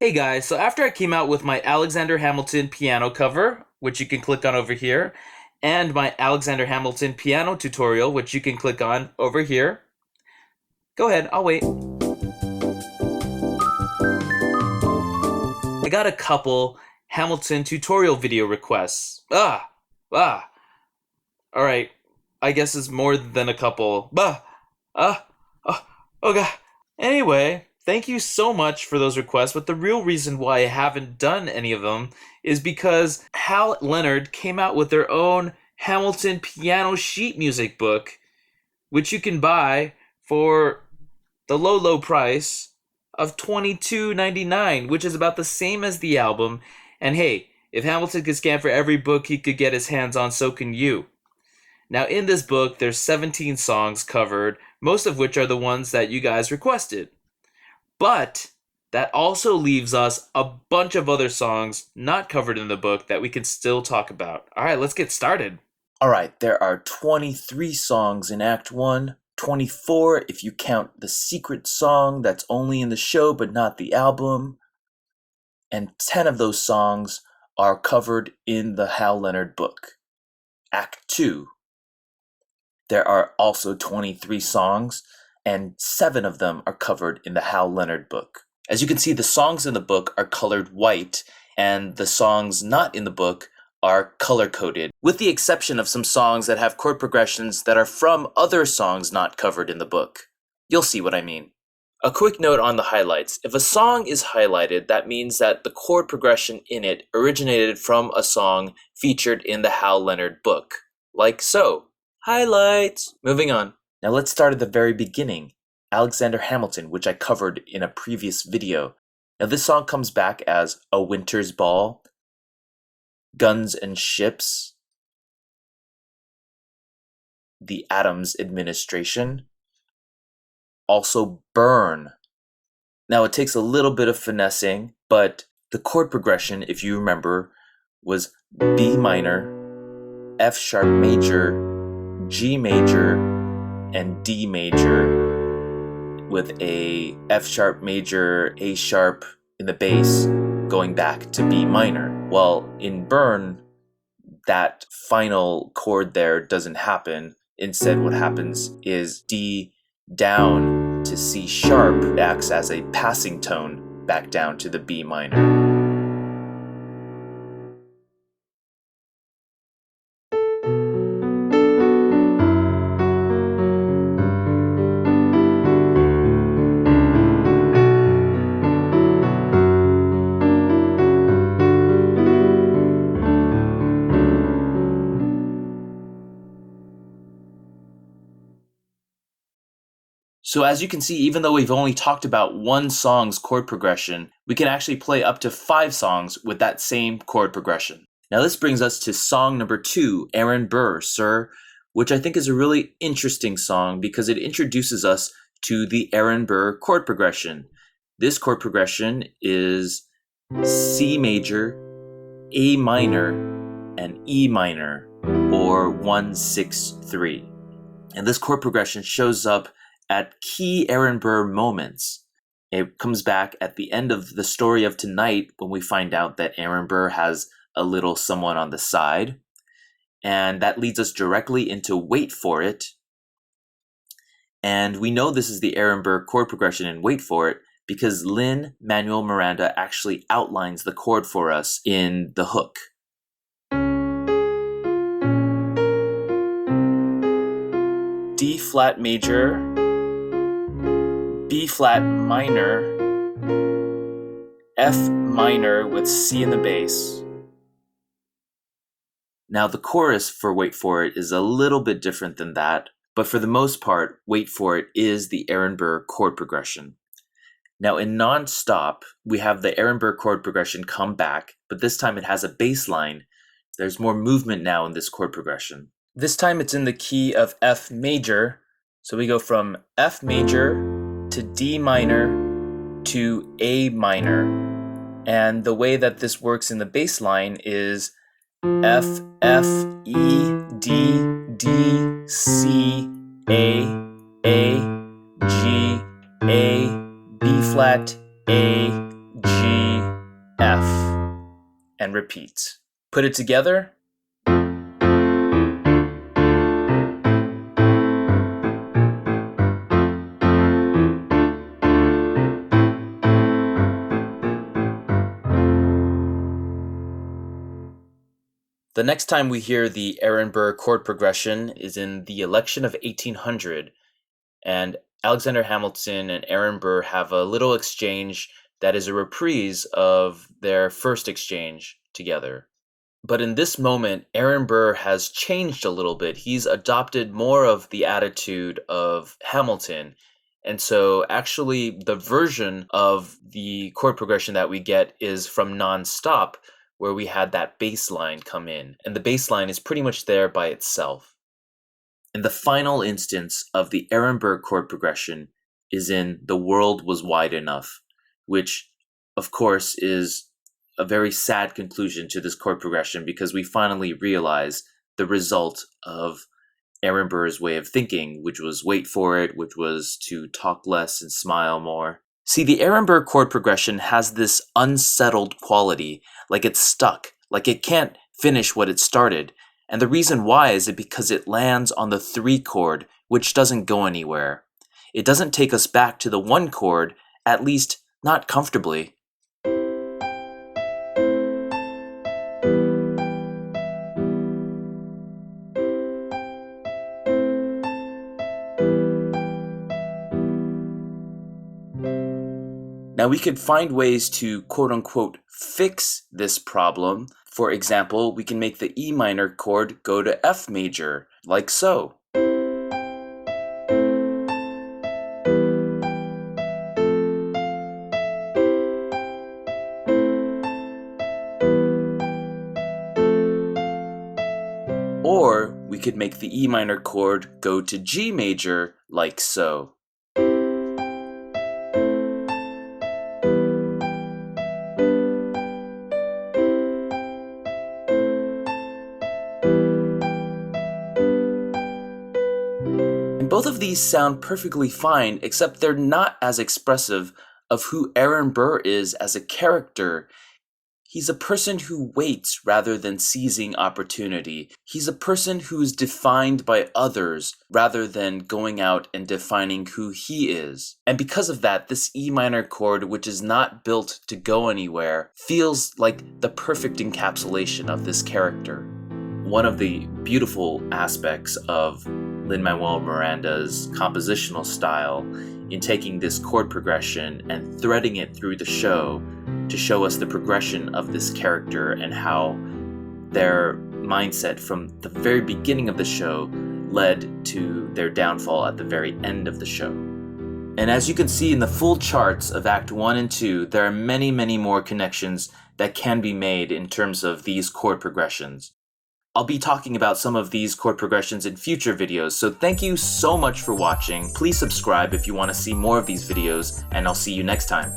Hey guys, so after I came out with my Alexander Hamilton piano cover, which you can click on over here, and my Alexander Hamilton piano tutorial, which you can click on over here. Go ahead, I'll wait. I got a couple Hamilton tutorial video requests. Ah. All right. I guess it's more than a couple. Ah, oh, oh god. Anyway, thank you so much for those requests, but the real reason why I haven't done any of them is because Hal Leonard came out with their own Hamilton piano sheet music book, which you can buy for the low price of $22.99, which is about the same as the album. And hey, if Hamilton could scan for every book he could get his hands on, so can you. Now, in this book, there's 17 songs covered, most of which are the ones that you guys requested. But that also leaves us a bunch of other songs not covered in the book that we can still talk about. All right, let's get started. All right, there are 23 songs in Act 1, 24 if you count the secret song that's only in the show but not the album, and 10 of those songs are covered in the Hal Leonard book. Act 2, there are also 23 songs, and 7 of them are covered in the Hal Leonard book. As you can see, the songs in the book are colored white, and the songs not in the book are color-coded, with the exception of some songs that have chord progressions that are from other songs not covered in the book. You'll see what I mean. A quick note on the highlights. If a song is highlighted, that means that the chord progression in it originated from a song featured in the Hal Leonard book. Like so. Highlights! Moving on. Now let's start at the very beginning. Alexander Hamilton, which I covered in a previous video. Now this song comes back as A Winter's Ball, Guns and Ships, The Adams Administration, also Burn. Now it takes a little bit of finessing, but the chord progression, if you remember, was B minor, F sharp major, G major, and D major, with a F sharp major, A sharp in the bass, going back to B minor. Well, in Burn, that final chord there doesn't happen. Instead, what happens is D down to C sharp acts as a passing tone back down to the B minor. So as you can see, even though we've only talked about one song's chord progression, we can actually play up to 5 songs with that same chord progression. Now this brings us to song number 2, Burr Sir, which I think is a really interesting song because it introduces us to the Burr chord progression. This chord progression is C major, A minor, and E minor, or 1-6-3. And this chord progression shows up at key Burr moments. It comes back at the end of the story of tonight when we find out that Burr has a little someone on the side. And that leads us directly into Wait For It. And we know this is the Burr chord progression in Wait For It because Lin-Manuel Miranda actually outlines the chord for us in the hook. D flat major, B flat minor, F minor with C in the bass. Now the chorus for Wait For It is a little bit different than that, but for the most part, Wait For It is the Burr chord progression. Now in Nonstop, we have the Burr chord progression come back, but this time it has a bass line. There's more movement now in this chord progression. This time it's in the key of F major, so we go from F major to D minor to A minor. And the way that this works in the bass line is F, F, E, D, D, C, A, G, A, B flat, A, G, and repeat. Put it together. The next time we hear the Aaron Burr chord progression is in the election of 1800, and Alexander Hamilton and Aaron Burr have a little exchange that is a reprise of their first exchange together. But in this moment, Aaron Burr has changed a little bit. He's adopted more of the attitude of Hamilton. And so actually the version of the chord progression that we get is from Nonstop, where we had that bass line come in. And the bass line is pretty much there by itself. And the final instance of the Aaron Burr chord progression is in The World Was Wide Enough, which of course is a very sad conclusion to this chord progression because we finally realize the result of Aaron Burr's way of thinking, which was wait for it, which was to talk less and smile more. See, the Aaron Burr chord progression has this unsettled quality, like it's stuck, like it can't finish what it started. And the reason why is because it lands on the 3 chord, which doesn't go anywhere. It doesn't take us back to the 1 chord, at least not comfortably. Now we could find ways to quote-unquote fix this problem. For example, we can make the E minor chord go to F major, like so. Or we could make the E minor chord go to G major, like so. Both of these sound perfectly fine, except they're not as expressive of who Aaron Burr is as a character. He's a person who waits rather than seizing opportunity. He's a person who's defined by others rather than going out and defining who he is. And because of that, this E minor chord, which is not built to go anywhere, feels like the perfect encapsulation of this character. One of the beautiful aspects of Lin-Manuel Miranda's compositional style in taking this chord progression and threading it through the show to show us the progression of this character and how their mindset from the very beginning of the show led to their downfall at the very end of the show. And as you can see in the full charts of Act 1 and 2, there are many, many more connections that can be made in terms of these chord progressions. I'll be talking about some of these chord progressions in future videos, so thank you so much for watching. Please subscribe if you want to see more of these videos, and I'll see you next time.